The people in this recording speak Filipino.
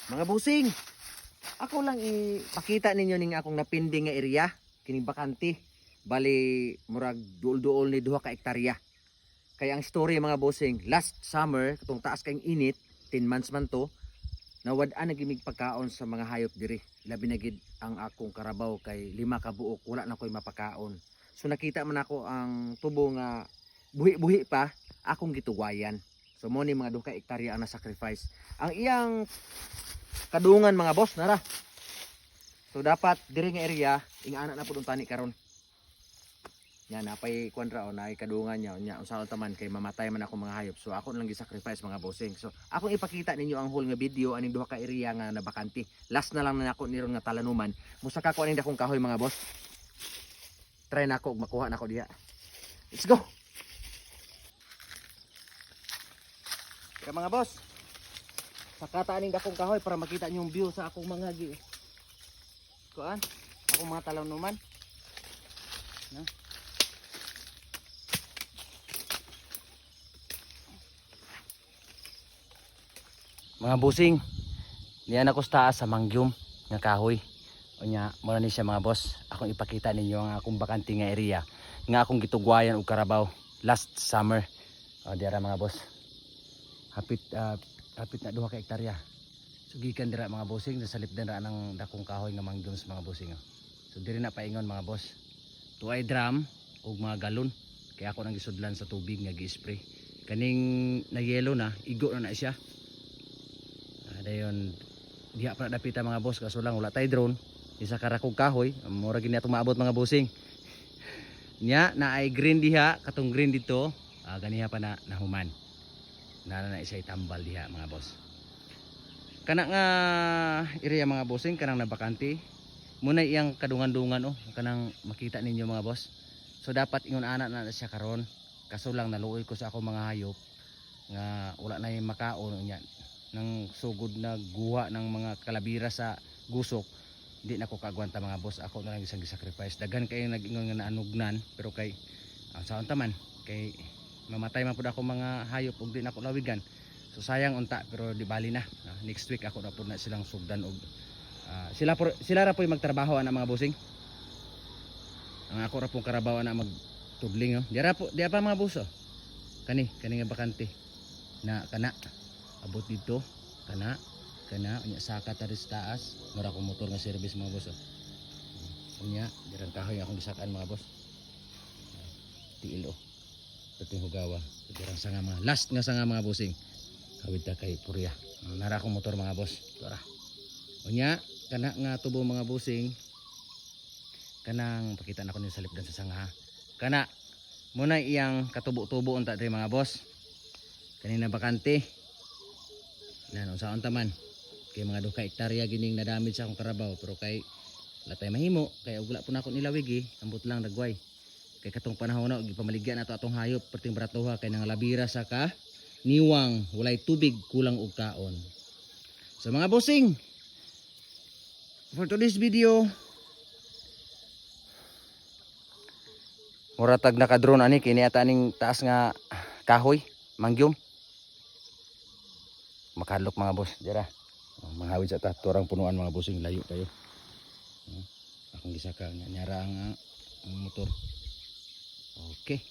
Mga busing, ako lang ipakita ninyo ning akong napinding nga area, kining bakante. Bali murag duol-duol ni 2 ka hektarya. Kaya ang story mga busing, last summer katong taas kayong init, 10 months man to, nawad-an nagimig pagkaon sa mga hayop diri. Labi na gid ang akong karabaw kay 5 ka buok, wala na koy mapakaon. So nakita man ako ang tubo nga buhi-buhi pa, akong gituwayan. So mo ni mga 2 ka hektarya ang na-sacrifice. Ang iyang kadungan mga boss nara. So dapat diri nga area ingana na pud tani karon. Yan napay kwadra o naay kadungan nya unsaon taman kay mamatay man ako mga hayop. So ako lang gi-sacrifice mga bossing. So akong ipakita ninyo ang whole nga video aning 2 ka area nga nabakante. Last na lang na ako niron nga talanuman. Musaka ko aning dakong kahoy mga boss. Try na ako makuha na ako diha. Let's go. Kaya mga boss, sakata aning dakong kahoy para makita niyo yung view sa akong mga kuan, akong mga talanuman. No? Mga busing, diyan ako sa taas sa mangyum nga kahoy. Unya, mura ni siya mga boss. Akong ipakita ninyo ang akong bakante nga area nga akong gitugwayan og karabaw last summer. O diara mga boss. Hapit na 2 ka hektarya. So gikan dira mga bossing sa salip din ra nang dakong kahoy nga mangyum sa mga bossing. So diri na paingon mga boss. Tuay drum ug mga galon kaya ako nang gisudlan sa tubig nga gi-spray. Kaning na yellow na, igo na siya. Dayon diha pa dapita mga boss kaso lang wala tay drone isa karakog kahoy mura gini atong maabot mga bossing nya na ay green diha katong green dito ganiha pa na nahuman na isa itambal diha mga boss kana nga area mga bossing kanang nabakante muna iyang kadungan-dungan kanang makita ninyo mga boss so dapat ingon ana na siya karon kaso lang naluoy ko sa ako mga hayop nga wala na yung makaon nya ng sugod na guha ng mga kalabira sa gusok hindi na ko kagwanta mga boss ako na lang isang sacrifice dagan kayo nag-ingon nga naanugnan pero kay saan taman kay mamatay man pud ako mga hayop ug di na ko lawigan so sayang unta pero di bali na next week ako na pud na silang sugdan og sila ra po'y magtrabaho ana mga bossing ang ako ra pong karabaw ana magtudling diya pa mga boss kani nga bakante na kana abot dito kana unya saka tari sa taas mura ko motor nga service mga boss unya dirang kahoy akong gisakaan mga boss tiil pating hugawa dirang sanga mga last nga sanga mga bossing hawid ta kay purya nara akong motor mga boss tara unya kana nga tubo mga bossing kanang pakita na ko ni salip dan sa sanga kana muna iyang katubo-tubo unta diri mga boss kanina bakante nan unsaon taman kay mga 2 ka hektarya gining na-damage sa akong karabaw pero kay latay mahimo kay wala po na ako nilawig ambot lang dagway kay katong panahon na gipamaligya nato atong hayop perting baratuha kay nangalabira sa ka niwang walay tubig kulang og kaon so mga bossing for today's video muratag naka-drone ani kini ata ning taas nga kahoy mangyum makadlok mga boss dira manghawid sa turang punuan mga bossing layo kayo akong gisaka nga nyara ang motor okay